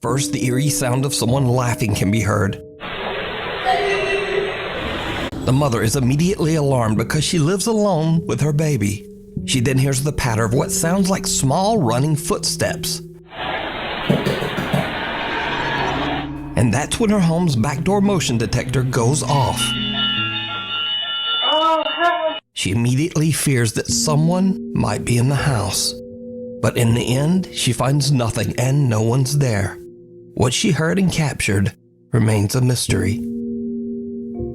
First, the eerie sound of someone laughing can be heard. The mother is immediately alarmed because she lives alone with her baby. She then hears the patter of what sounds like small running footsteps. And that's when her home's backdoor motion detector goes off. She immediately fears that someone might be in the house. But in the end, she finds nothing and no one's there. What she heard and captured remains a mystery.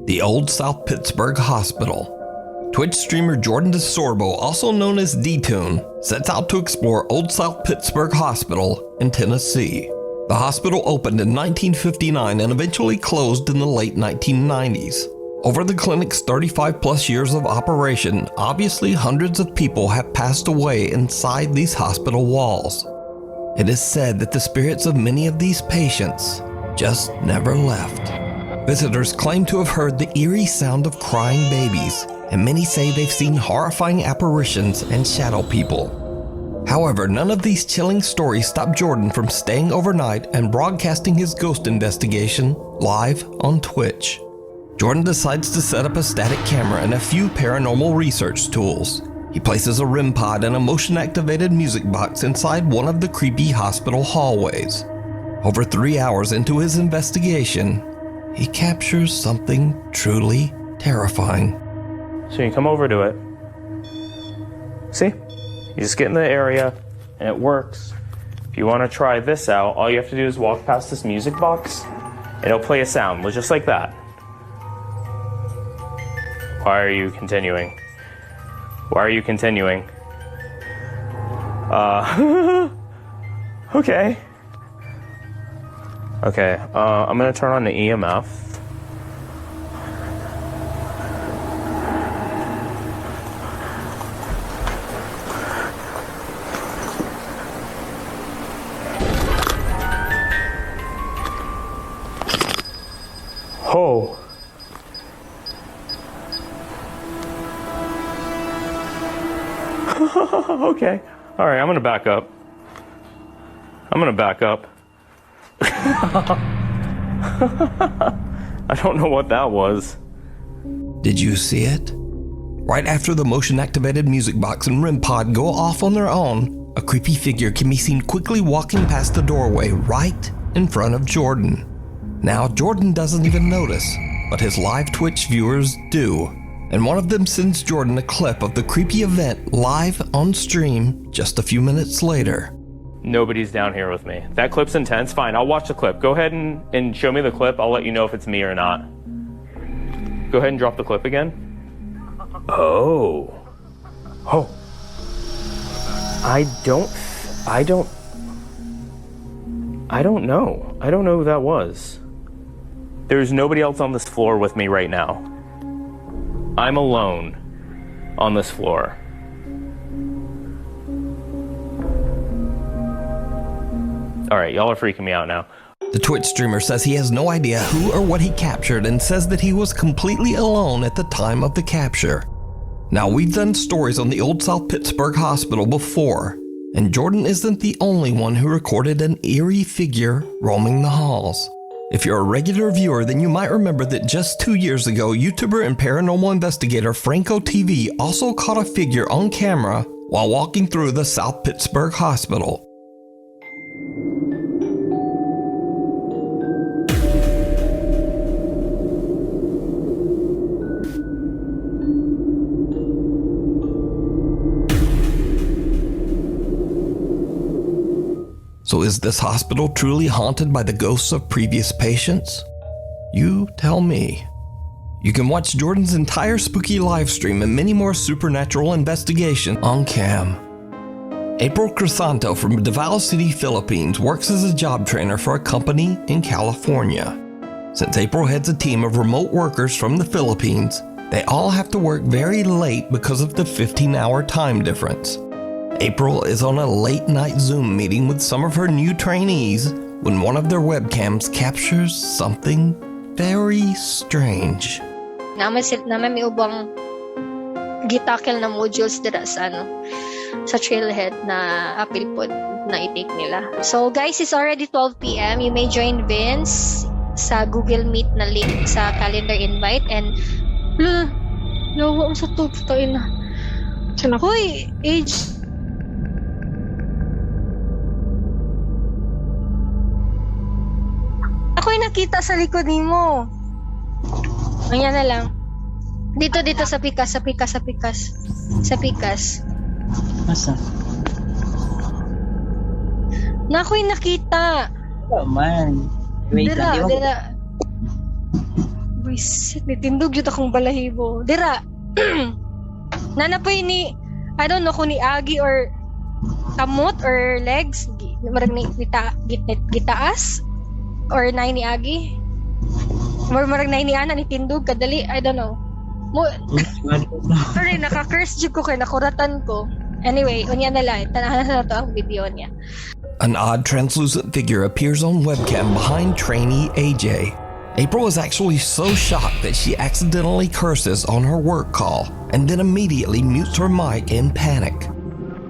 The Old South Pittsburg Hospital. Twitch streamer Jordan DeSorbo, also known as D-Tune, sets out to explore Old South Pittsburg Hospital in Tennessee. The hospital opened in 1959 and eventually closed in the late 1990s. Over the clinic's 35-plus years of operation, obviously hundreds of people have passed away inside these hospital walls. It is said that the spirits of many of these patients just never left. Visitors claim to have heard the eerie sound of crying babies, and many say they've seen horrifying apparitions and shadow people. However, none of these chilling stories stop Jordan from staying overnight and broadcasting his ghost investigation live on Twitch. Jordan decides to set up a static camera and a few paranormal research tools. He places a REM pod and a motion-activated music box inside one of the creepy hospital hallways. Over 3 hours into his investigation, he captures something truly terrifying. So you come over to it. See? You just get in the area and it works. If you want to try this out, all you have to do is walk past this music box and it'll play a sound just like that. Why are you continuing? Why are you continuing? Okay. Okay, I'm gonna turn on the EMF. Oh. Okay. All right, I'm gonna back up. I don't know what that was. Did you see it? Right after the motion-activated music box and REM pod go off on their own, a creepy figure can be seen quickly walking past the doorway right in front of Jordan. Now, Jordan doesn't even notice, but his live Twitch viewers do. And one of them sends Jordan a clip of the creepy event live on stream just a few minutes later. Nobody's down here with me. That clip's intense. Fine, I'll watch the clip. Go ahead and show me the clip. I'll let you know if it's me or not. Go ahead and drop the clip again. Oh. I don't know. I don't know who that was. There's nobody else on this floor with me right now. I'm alone on this floor. All right, y'all are freaking me out now. The Twitch streamer says he has no idea who or what he captured and says that he was completely alone at the time of the capture. Now, we've done stories on the Old South Pittsburg Hospital before, and Jordan isn't the only one who recorded an eerie figure roaming the halls. If you're a regular viewer, then you might remember that just 2 years ago, YouTuber and paranormal investigator Franco TV also caught a figure on camera while walking through the South Pittsburg Hospital. So is this hospital truly haunted by the ghosts of previous patients? You tell me. You can watch Jordan's entire spooky livestream and many more supernatural investigations on cam. April Crisanto from Davao City, Philippines works as a job trainer for a company in California. Since April heads a team of remote workers from the Philippines, they all have to work very late because of the 15-hour time difference. April is on a late-night Zoom meeting with some of her new trainees when one of their webcams captures something very strange. Naman may ubang gitakel na modules dira sa sa Trailhead na appeal po na i-take nila. So guys, it's already 12 p.m. You may join Vince sa Google Meet na link sa calendar invite and yawa sa tuto ina. Hoy, age. Ako'y nakita sa likod nimo. Ayan na lang. Dito sa pikas. Masa? Na ako'y nakita. Oh man. Wait lang. Dira. Buisit, nitindog yun akong balahibo. Dira. Nanapoy ni, I don't know kung ni Agi or kamot or legs. Marag ni gitaas. Or nai ni Agi. Marag nai ni Ana ni Tindog. Kadali, I don't know. Sorry, naka-curse jud ko kay nakuratan ko. Anyway, unya na lang. Tanahan na to ang video niya. An odd translucent figure appears on webcam behind trainee AJ. April is actually so shocked that she accidentally curses on her work call and then immediately mutes her mic in panic.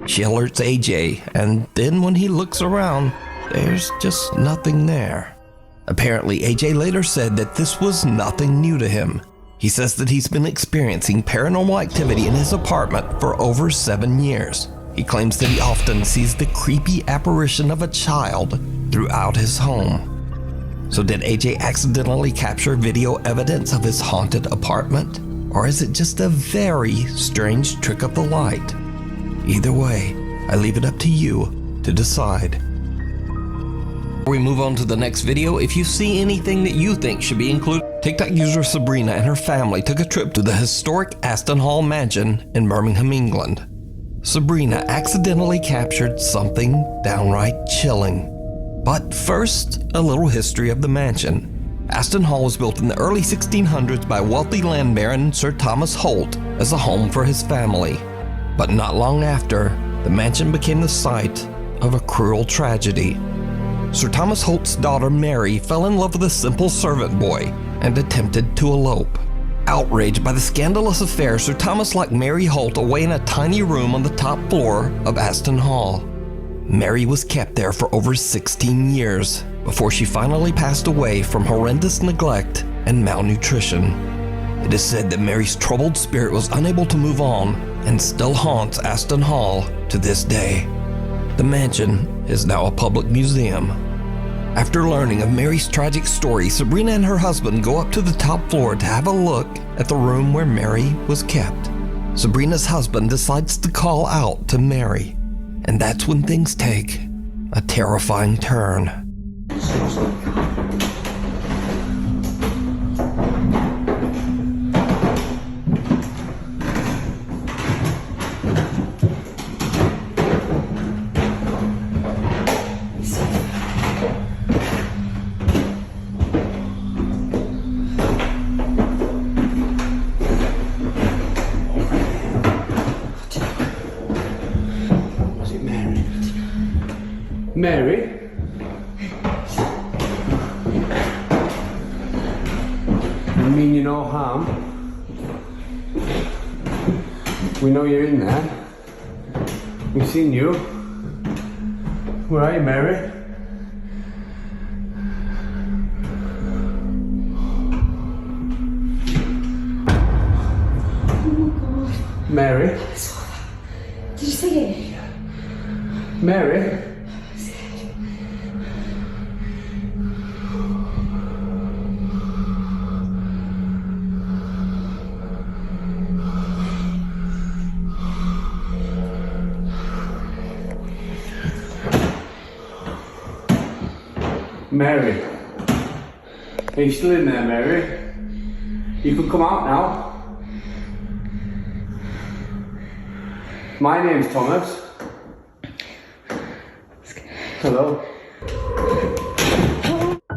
She alerts AJ, and then when he looks around, there's just nothing there. Apparently, AJ later said that this was nothing new to him. He says that he's been experiencing paranormal activity in his apartment for over 7 years. He claims that he often sees the creepy apparition of a child throughout his home. So did AJ accidentally capture video evidence of his haunted apartment? Or is it just a very strange trick of the light? Either way, I leave it up to you to decide. Before we move on to the next video, if you see anything that you think should be included, TikTok user Sabrina and her family took a trip to the historic Aston Hall mansion in Birmingham, England. Sabrina accidentally captured something downright chilling. But first, a little history of the mansion. Aston Hall was built in the early 1600s by wealthy land baron Sir Thomas Holt as a home for his family. But not long after, the mansion became the site of a cruel tragedy. Sir Thomas Holt's daughter Mary fell in love with a simple servant boy and attempted to elope. Outraged by the scandalous affair, Sir Thomas locked Mary Holt away in a tiny room on the top floor of Aston Hall. Mary was kept there for over 16 years before she finally passed away from horrendous neglect and malnutrition. It is said that Mary's troubled spirit was unable to move on and still haunts Aston Hall to this day. The mansion is now a public museum. After learning of Mary's tragic story, Sabrina and her husband go up to the top floor to have a look at the room where Mary was kept. Sabrina's husband decides to call out to Mary, and that's when things take a terrifying turn. Mary? I mean you no harm. We know you're in there. We've seen you. Where are you, Mary? Mary? Did you see it? Mary? Mary? Are you still in there, Mary? You can come out now. My name's Thomas. Hello.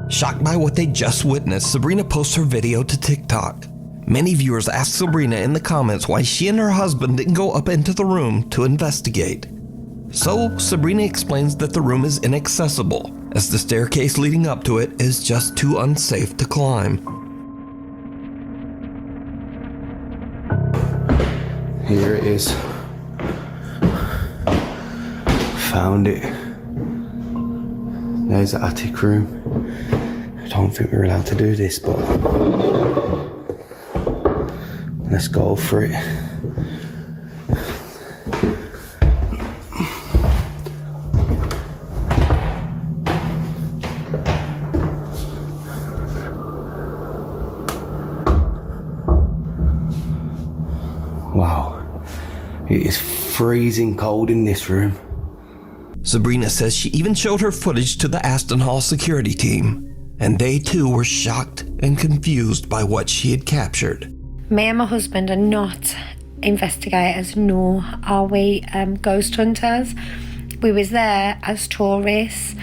Shocked by what they just witnessed, Sabrina posts her video to TikTok. Many viewers asked Sabrina in the comments why she and her husband didn't go up into the room to investigate. So Sabrina explains that the room is inaccessible, as the staircase leading up to it is just too unsafe to climb. Here it is. found it. There's the attic room. I don't think we're allowed to do this, but let's go for it. Wow, it is freezing cold in this room. Sabrina says she even showed her footage to the Aston Hall security team, and they too were shocked and confused by what she had captured. Me and my husband are not investigators, nor are we ghost hunters. We was there as tourists.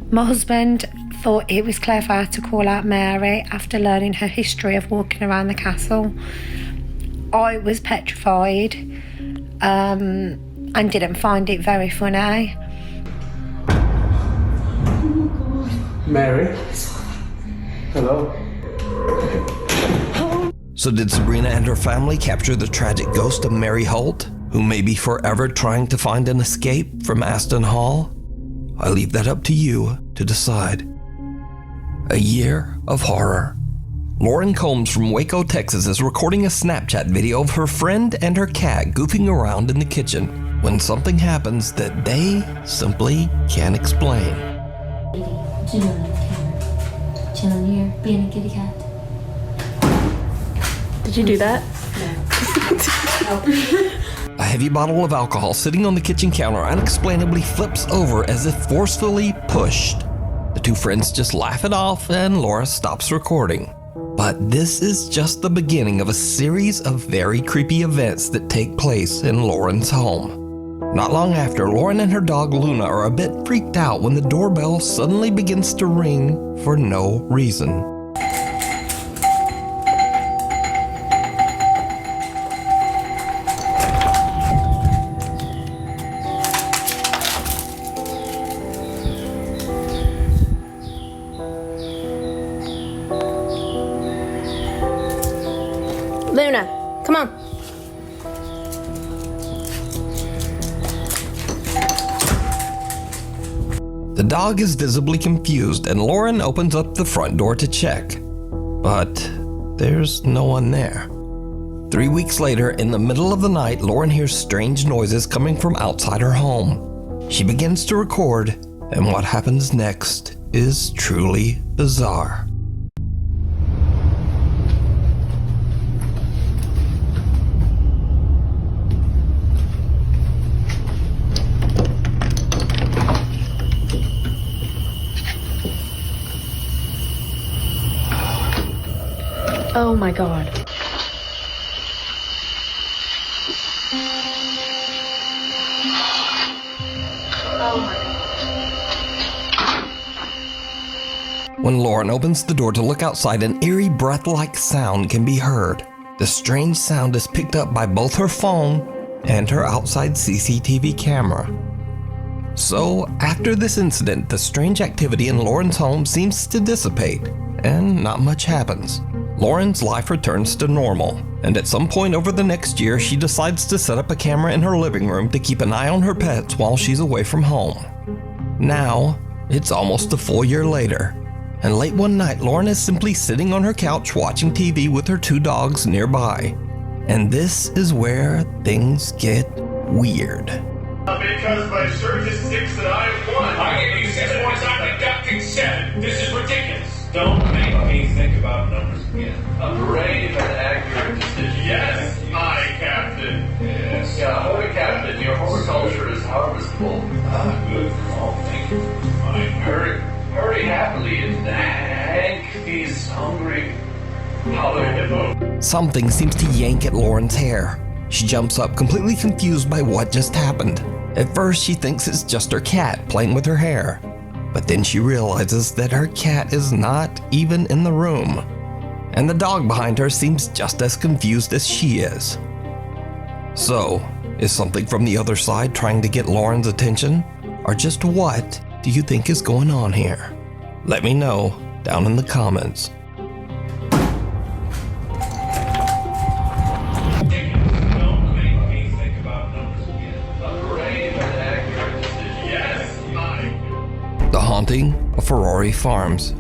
My husband thought it was clever to call out Mary after learning her history of walking around the castle. I was petrified and didn't find it very funny. Mary? Hello? So did Sabrina and her family capture the tragic ghost of Mary Holt, who may be forever trying to find an escape from Aston Hall? I leave that up to you to decide. A year of horror. Lauren Combs from Waco, Texas is recording a Snapchat video of her friend and her cat goofing around in the kitchen when something happens that they simply can't explain. What you doing on the camera? Chilling here, being a kitty cat. Did you do that? A heavy bottle of alcohol sitting on the kitchen counter unexplainably flips over as if forcefully pushed. The two friends just laugh it off and Laura stops recording. But this is just the beginning of a series of very creepy events that take place in Lauren's home. Not long after, Lauren and her dog Luna are a bit freaked out when the doorbell suddenly begins to ring for no reason. Luna, come on. The dog is visibly confused and Lauren opens up the front door to check. But there's no one there. 3 weeks later, in the middle of the night, Lauren hears strange noises coming from outside her home. She begins to record, and what happens next is truly bizarre. Oh my god. When Lauren opens the door to look outside, an eerie breath-like sound can be heard. The strange sound is picked up by both her phone and her outside CCTV camera. So, after this incident, the strange activity in Lauren's home seems to dissipate, and not much happens. Lauren's life returns to normal, and at some point over the next year, she decides to set up a camera in her living room to keep an eye on her pets while she's away from home. Now, it's almost a full year later, and late one night, Lauren is simply sitting on her couch watching TV with her two dogs nearby. And this is where things get weird. Because my shirt is 6 and I am 1. I gave you 6 points, I'm deducting 7. This is ridiculous. Don't make me think about numbers again. A brave and accurate decision. Yes, my captain. Yes. Yeah, holy captain, your horticulture is harvestable. Good call. Thank you. Fine. Hurry happily and thank these hungry hollow hippo. Something seems to yank at Lauren's hair. She jumps up, completely confused by what just happened. At first, she thinks it's just her cat playing with her hair. But then she realizes that her cat is not even in the room. And the dog behind her seems just as confused as she is. So, is something from the other side trying to get Lauren's attention? Or just what do you think is going on here? Let me know down in the comments. Don't make me think about numbers again. A brave and accurate decision. Yes. haunting of Ferrari Farms.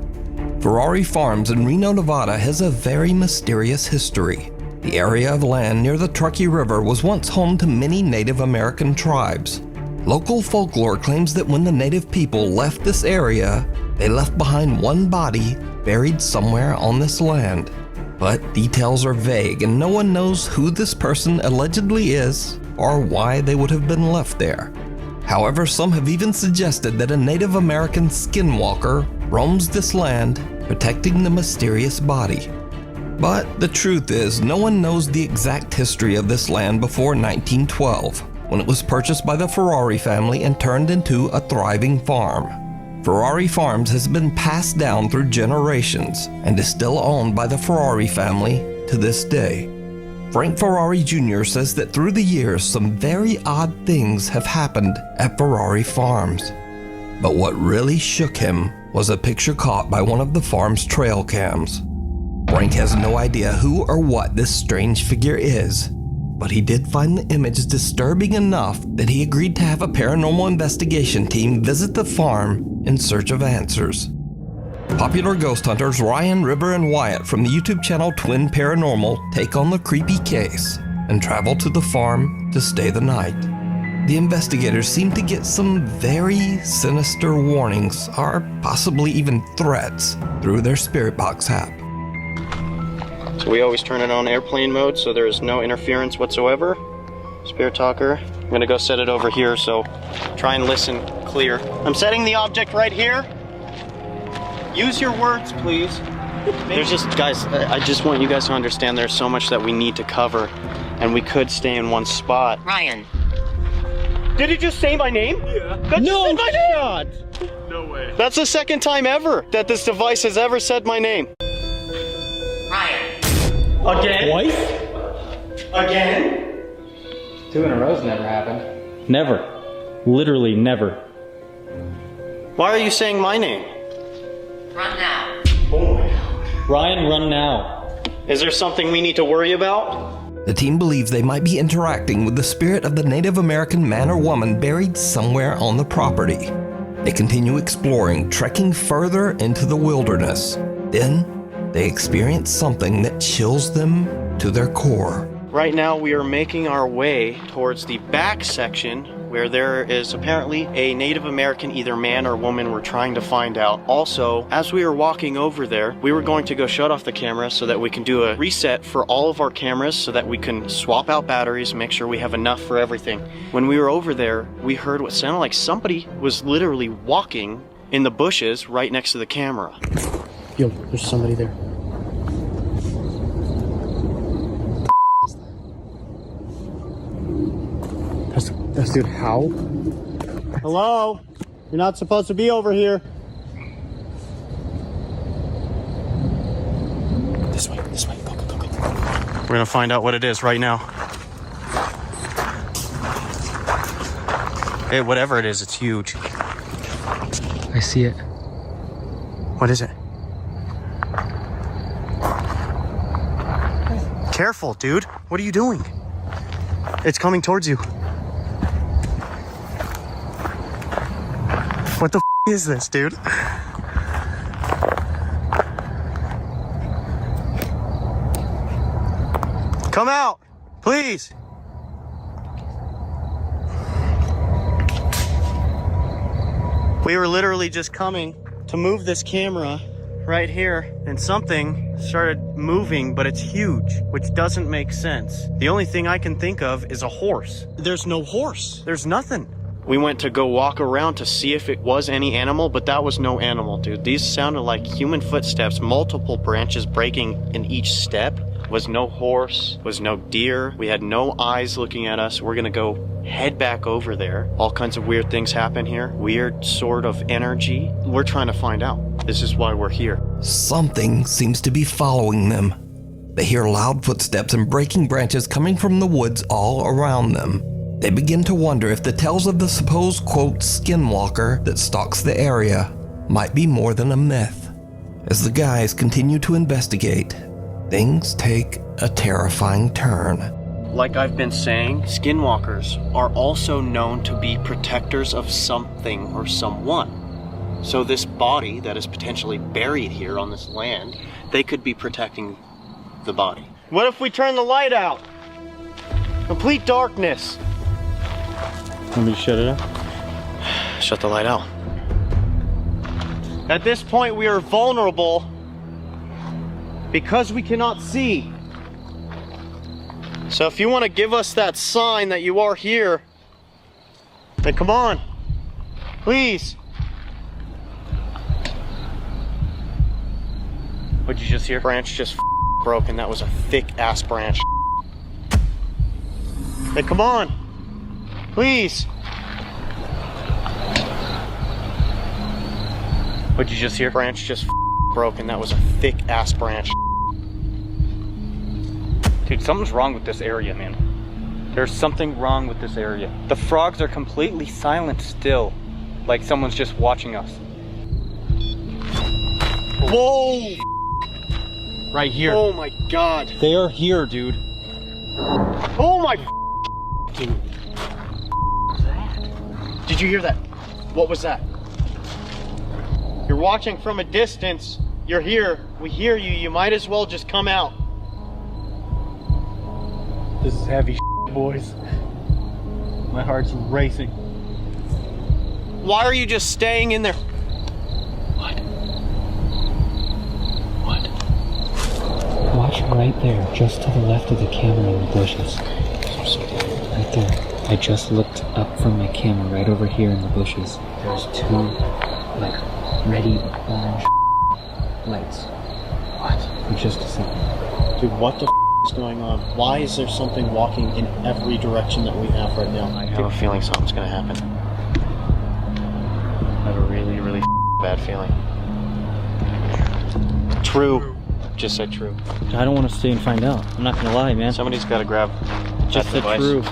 Ferrari Farms in Reno, Nevada has a very mysterious history. The area of land near the Truckee River was once home to many Native American tribes. Local folklore claims that when the native people left this area, they left behind one body buried somewhere on this land. But details are vague and no one knows who this person allegedly is or why they would have been left there. However, some have even suggested that a Native American skinwalker roams this land, protecting the mysterious body. But the truth is, no one knows the exact history of this land before 1912, when it was purchased by the Ferrari family and turned into a thriving farm. Ferrari Farms has been passed down through generations and is still owned by the Ferrari family to this day. Frank Ferrari Jr. says that through the years, some very odd things have happened at Ferrari Farms. But what really shook him was a picture caught by one of the farm's trail cams. Frank has no idea who or what this strange figure is, but he did find the image disturbing enough that he agreed to have a paranormal investigation team visit the farm in search of answers. Popular ghost hunters Ryan, River, and Wyatt from the YouTube channel Twin Paranormal take on the creepy case and travel to the farm to stay the night. The investigators seem to get some very sinister warnings, or possibly even threats, through their Spirit Box app. So we always turn it on airplane mode so there is no interference whatsoever. Spirit Talker, I'm gonna go set it over here, so try and listen clear. I'm setting the object right here. Use your words, please. There's just, guys, I just want you guys to understand there's so much that we need to cover, and we could stay in one spot. Ryan. Did he just say my name? Yeah. No shot! No way. That's the second time ever that this device has ever said my name. Ryan. Again? Twice? Again? 2 in a row's never happened. Never. Literally never. Why are you saying my name? Run now. Oh my God. Ryan, run now. Is there something we need to worry about? The team believes they might be interacting with the spirit of the Native American man or woman buried somewhere on the property. They continue exploring, trekking further into the wilderness. Then, they experience something that chills them to their core. Right now we are making our way towards the back section where there is apparently a Native American, either man or woman, we're trying to find out. Also, as we were walking over there, we were going to go shut off the camera so that we can do a reset for all of our cameras so that we can swap out batteries, make sure we have enough for everything. When we were over there, we heard what sounded like somebody was literally walking in the bushes right next to the camera. Yo, there's somebody there. That's dude, how? Hello? You're not supposed to be over here. This way, go. We're gonna find out what it is right now. Hey, whatever it is, it's huge. I see it. What is it? Careful, dude. What are you doing? It's coming towards you. What the is this, dude? Come out, please. We were literally just coming to move this camera right here, and something started moving, but it's huge, which doesn't make sense. The only thing I can think of is a horse. There's no horse. There's nothing. We went to go walk around to see if it was any animal, but that was no animal, dude. These sounded like human footsteps, multiple branches breaking in each step. Was no horse, was no deer. We had no eyes looking at us. We're gonna go head back over there. All kinds of weird things happen here. Weird sort of energy. We're trying to find out. This is why we're here. Something seems to be following them. They hear loud footsteps and breaking branches coming from the woods all around them. They begin to wonder if the tales of the supposed, quote, skinwalker that stalks the area might be more than a myth. As the guys continue to investigate, things take a terrifying turn. Like I've been saying, skinwalkers are also known to be protectors of something or someone. So this body that is potentially buried here on this land, they could be protecting the body. What if we turn the light out? Complete darkness. Want me to shut it up? Shut the light out. At this point, we are vulnerable because we cannot see. So if you want to give us that sign that you are here, then come on, please. What'd you just hear? Branch just broke, and that was a thick ass branch. Hey, come on, please. What'd you just hear? Branch just broke, and that was a thick ass branch. Dude, something's wrong with this area, man. There's something wrong with this area. The frogs are completely silent still, like someone's just watching us. Whoa! Right here. Oh my god. They are here, dude. Oh my dude. Did you hear that? What was that? You're watching from a distance. You're here. We hear you. You might as well just come out. This is heavy boys. My heart's racing. Why are you just staying in there? What? Watch right there, just to the left of the camera in the bushes. Right there. I just looked up from my camera right over here in the bushes. There's two, like, ready orange lights. What? For just a second. Dude, what the is going on? Why is there something walking in every direction that we have right now? I have a feeling something's gonna happen. I have a really, really bad feeling. True. Just said true. I don't want to stay and find out. I'm not gonna lie, man. Somebody's gotta grab Just that said device. true.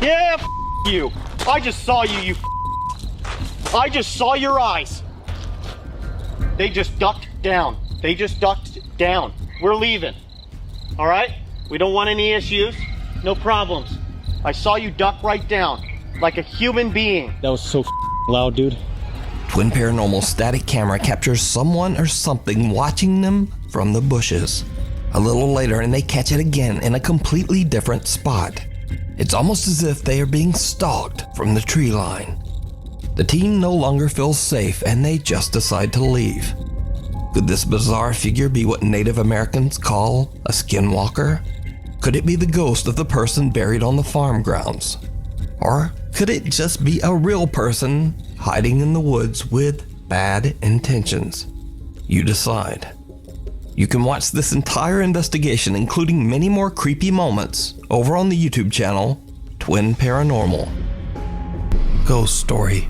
Yeah, you. I just saw you, I just saw your eyes. They just ducked down. They just ducked down. We're leaving. All right? We don't want any issues. No problems. I saw you duck right down, like a human being. That was so loud, dude. Twin Paranormal static camera captures someone or something watching them from the bushes. A little later, and they catch it again in a completely different spot. It's almost as if they are being stalked from the tree line. The team no longer feels safe, and they just decide to leave. Could this bizarre figure be what Native Americans call a skinwalker? Could it be the ghost of the person buried on the farm grounds? Or could it just be a real person hiding in the woods with bad intentions? You decide. You can watch this entire investigation, including many more creepy moments, over on the YouTube channel, Twin Paranormal. Ghost Story.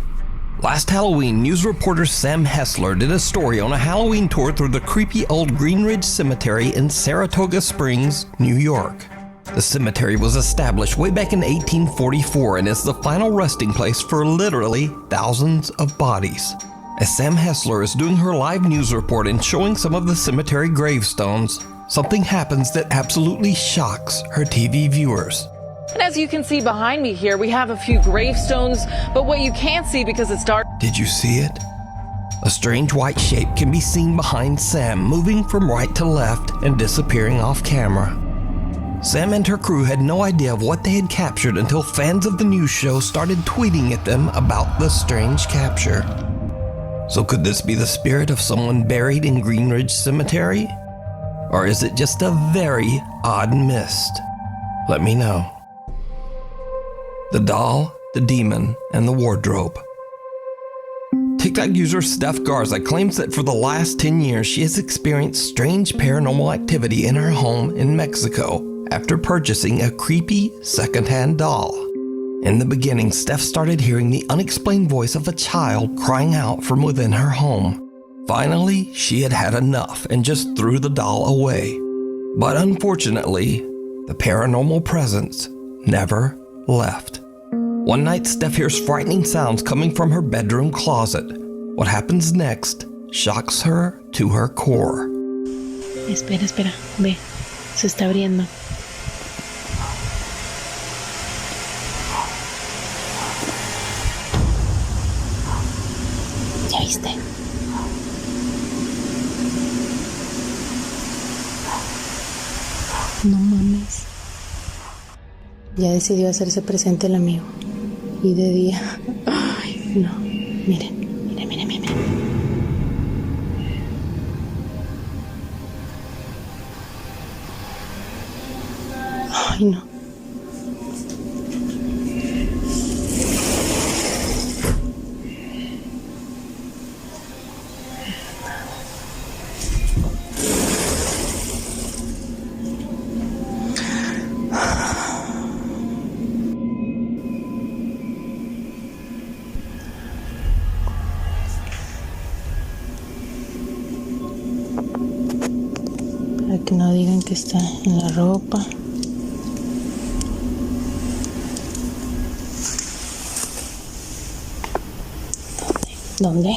Last Halloween, news reporter Sam Hessler did a story on a Halloween tour through the creepy old Green Ridge Cemetery in Saratoga Springs, New York. The cemetery was established way back in 1844 and is the final resting place for literally thousands of bodies. As Sam Hessler is doing her live news report and showing some of the cemetery gravestones, something happens that absolutely shocks her TV viewers. And as you can see behind me here, we have a few gravestones, but what you can't see because it's dark. Did you see it? A strange white shape can be seen behind Sam, moving from right to left and disappearing off camera. Sam and her crew had no idea of what they had captured until fans of the news show started tweeting at them about the strange capture. So could this be the spirit of someone buried in Green Ridge Cemetery? Or is it just a very odd mist? Let me know. The doll, the demon, and the wardrobe. TikTok user Steph Garza claims that for the last 10 years she has experienced strange paranormal activity in her home in Mexico after purchasing a creepy secondhand doll. In the beginning, Steph started hearing the unexplained voice of a child crying out from within her home. Finally, she had had enough and just threw the doll away. But unfortunately, the paranormal presence never left. One night, Steph hears frightening sounds coming from her bedroom closet. What happens next shocks her to her core. Espera, espera, ve, se está abriendo. ¿Ya viste? No mames. Ya decidió hacerse presente el amigo. Y de día. Ay, no. Miren. Ay, no. Para que no digan que está en la ropa. ¿Dónde?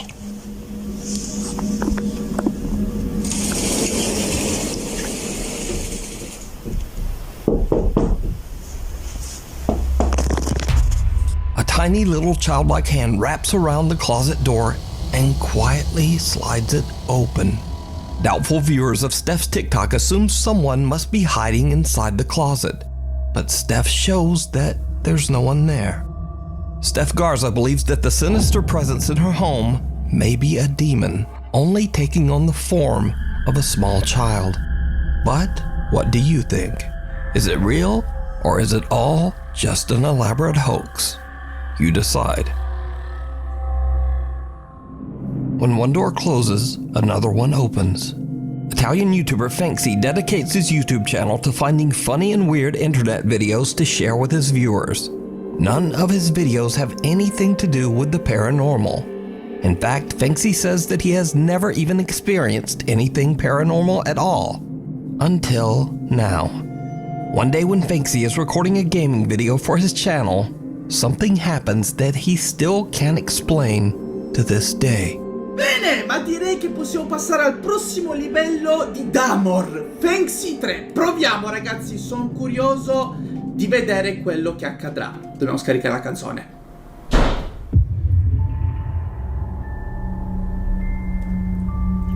A tiny little childlike hand wraps around the closet door and quietly slides it open. Doubtful viewers of Steph's TikTok assume someone must be hiding inside the closet, but Steph shows that there's no one there. Steph Garza believes that the sinister presence in her home may be a demon, only taking on the form of a small child. But what do you think? Is it real, or is it all just an elaborate hoax? You decide. When one door closes, another one opens. Italian YouTuber Fanksy dedicates his YouTube channel to finding funny and weird internet videos to share with his viewers. None of his videos have anything to do with the paranormal. In fact, Fanksy says that he has never even experienced anything paranormal at all. Until now. One day when Fanksy is recording a gaming video for his channel, something happens that he still can't explain to this day. Bene, ma direi che possiamo passare al prossimo livello di Damor, Fanksy 3. Proviamo ragazzi, sono curioso di vedere quello che accadrà. Dobbiamo scaricare la canzone.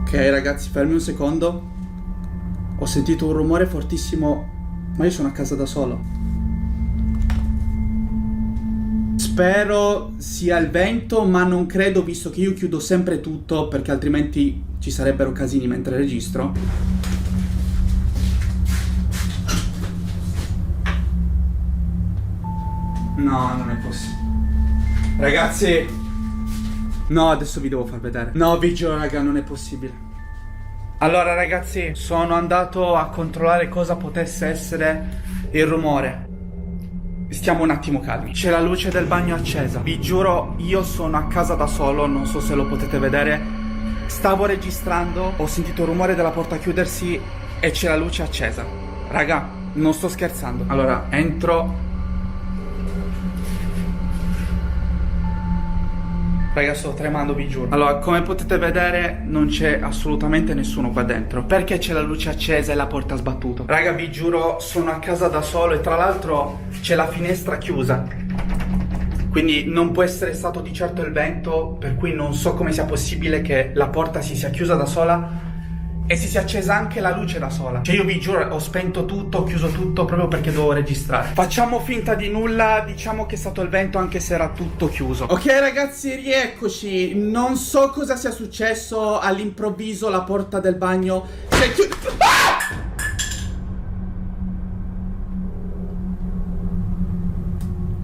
Ok ragazzi, fermi un secondo. Ho sentito un rumore fortissimo, ma io sono a casa da solo. Spero sia il vento, ma non credo, visto che io chiudo sempre tutto, perché altrimenti ci sarebbero casini mentre registro. No, non è possibile. Ragazzi, no, adesso vi devo far vedere. No, vi giuro raga, non è possibile. Allora ragazzi, sono andato a controllare cosa potesse essere il rumore. Stiamo un attimo calmi. C'è la luce del bagno accesa. Vi giuro, io sono a casa da solo, non so se lo potete vedere. Stavo registrando, ho sentito il rumore della porta chiudersi e c'è la luce accesa. Raga, non sto scherzando. Allora, entro. Raga, sto tremando, vi giuro. Allora, come potete vedere, non c'è assolutamente nessuno qua dentro. Perché c'è la luce accesa e la porta sbattuta? Raga, vi giuro, sono a casa da solo e tra l'altro c'è la finestra chiusa. Quindi non può essere stato di certo il vento, per cui non so come sia possibile che la porta si sia chiusa da sola e si sia accesa anche la luce da sola. Cioè io vi giuro, ho spento tutto, ho chiuso tutto proprio perché dovevo registrare. Facciamo finta di nulla, diciamo che è stato il vento anche se era tutto chiuso. Ok ragazzi, rieccoci. Non so cosa sia successo, all'improvviso la porta del bagno si è chiusa. Ah!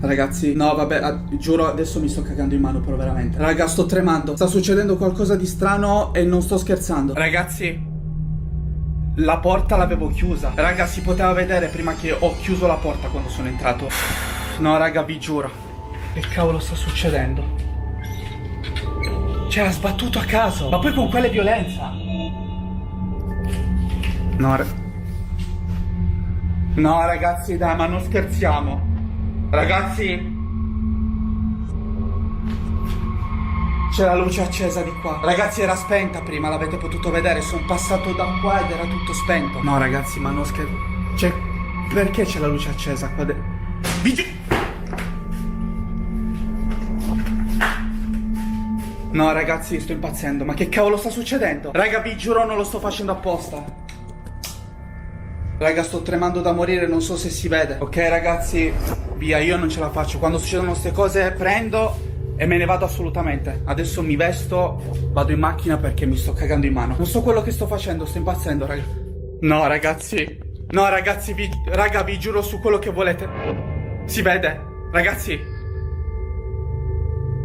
Ragazzi, no vabbè, giuro adesso mi sto cagando in mano però veramente. Raga, sto tremando, sta succedendo qualcosa di strano e non sto scherzando. Ragazzi, la porta l'avevo chiusa. Raga, si poteva vedere prima che ho chiuso la porta quando sono entrato. No raga, vi giuro. Che cavolo sta succedendo? Cioè, ha sbattuto a caso. Ma poi con quale violenza? No ragazzi, dai, ma non scherziamo. Ragazzi, c'è la luce accesa di qua. Ragazzi, era spenta prima, l'avete potuto vedere. Sono passato da qua ed era tutto spento. No ragazzi, ma non scherzo. Cioè, perché c'è la luce accesa qua dentro? No ragazzi, sto impazzendo. Ma che cavolo sta succedendo? Raga, vi giuro non lo sto facendo apposta. Raga, sto tremando da morire, non so se si vede. Ok ragazzi, via, io non ce la faccio. Quando succedono queste cose prendo e me ne vado assolutamente. Adesso mi vesto, vado in macchina perché mi sto cagando in mano. Non so quello che sto facendo, sto impazzendo, raga. No ragazzi, no ragazzi, raga, vi giuro su quello che volete. Si vede, ragazzi.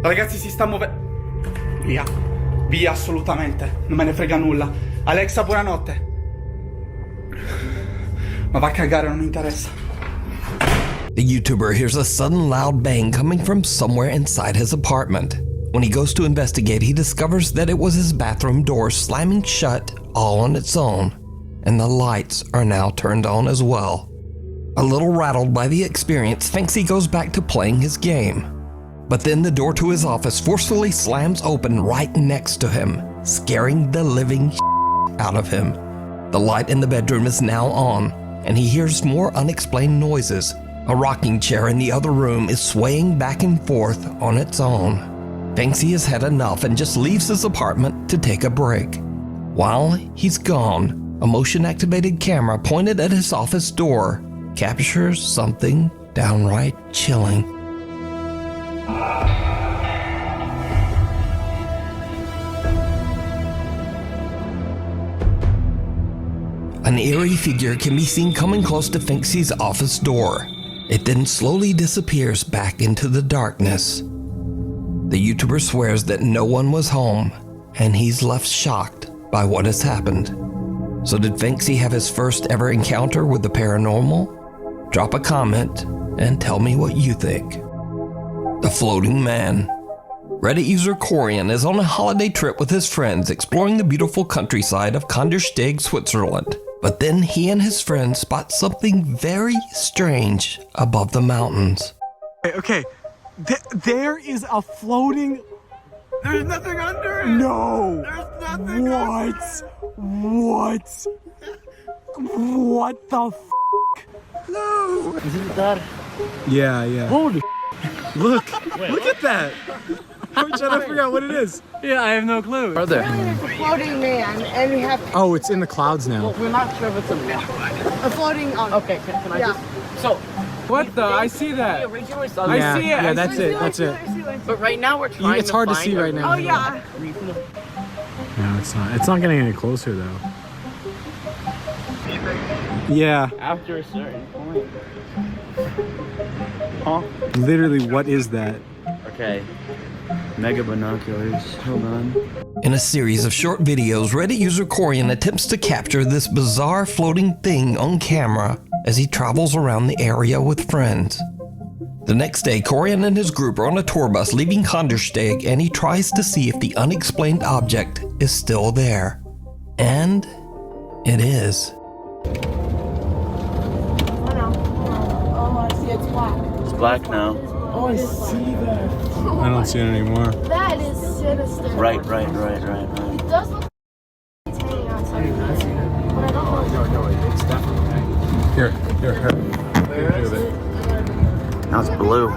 Ragazzi, si sta muovendo. Via, via assolutamente, non me ne frega nulla. Alexa, buonanotte. Ma va a cagare, non mi interessa. The YouTuber hears a sudden loud bang coming from somewhere inside his apartment. When he goes to investigate, he discovers that it was his bathroom door slamming shut all on its own, and the lights are now turned on as well. A little rattled by the experience, Finksy goes back to playing his game. But then the door to his office forcefully slams open right next to him, scaring the living out of him. The light in the bedroom is now on, and he hears more unexplained noises. A rocking chair in the other room is swaying back and forth on its own. Finksy has had enough and just leaves his apartment to take a break. While he's gone, a motion-activated camera pointed at his office door captures something downright chilling. An eerie figure can be seen coming close to Finksy's office door. It then slowly disappears back into the darkness. The YouTuber swears that no one was home, and he's left shocked by what has happened. So did Finksy have his first ever encounter with the paranormal? Drop a comment and tell me what you think. The Floating Man. Reddit user Corian is on a holiday trip with his friends exploring the beautiful countryside of Kandersteg, Switzerland. But then he and his friends spot something very strange above the mountains. Okay. There is a floating... There's nothing under it! No! There's nothing under it! What the f***? No! Is it that? Yeah. Holy Look at that! I'm trying to figure out what it is. Yeah, I have no clue. Are there? It's a floating man, and we have... Oh, it's in the clouds now. Well, we're not sure if it's a man. A floating... Okay, can I just... So... What the? I see that. I see it. Yeah, that's it. But right now we're trying It's hard to see right now. Oh, yeah. No, it's not. It's not getting any closer, though. Yeah. After a certain point. Huh? Literally, what is that? Okay. Mega binoculars. Hold on. In a series of short videos, Reddit user Corian attempts to capture this bizarre floating thing on camera as he travels around the area with friends. The next day, Corian and his group are on a tour bus leaving Kandersteg, and he tries to see if the unexplained object is still there. And it is. Oh, I see it's black. It's black now. Oh, I see that. I don't see it anymore. That is sinister. Right. It does look like it's hanging on something. But I don't know. No, it's definitely hanging. Here. Where is it? Now it's blue.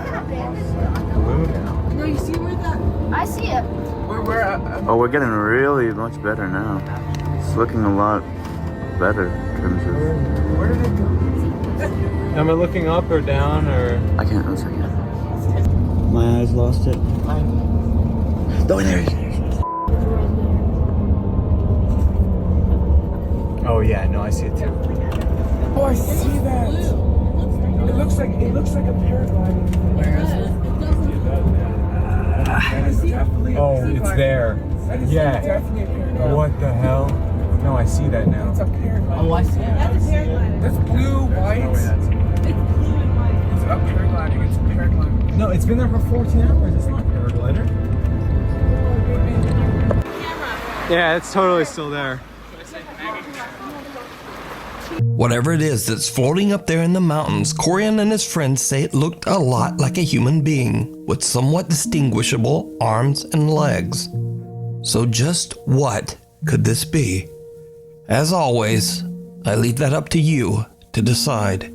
No, you see where that... I see it. Oh, we're getting really much better now. It's looking a lot better in terms of... Where did it go? Am I looking up or down or... I can't, 1 second. My eyes lost it. Oh, there it is. Oh yeah, no, I see it too. Oh, I see that. It looks like a paragliding. Where is it? Oh, it's there. Yeah. What the hell? No, I see that now. Oh, I see it. That's blue, white. It's a paragliding. It's a paragliding. No, it's been there for 14 hours. It's not a paraglider. Yeah, it's totally still there. Whatever it is that's floating up there in the mountains, Corian and his friends say it looked a lot like a human being with somewhat distinguishable arms and legs. So just what could this be? As always, I leave that up to you to decide.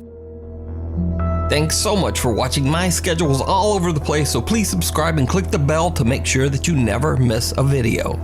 Thanks so much for watching. My schedule is all over the place, so please subscribe and click the bell to make sure that you never miss a video.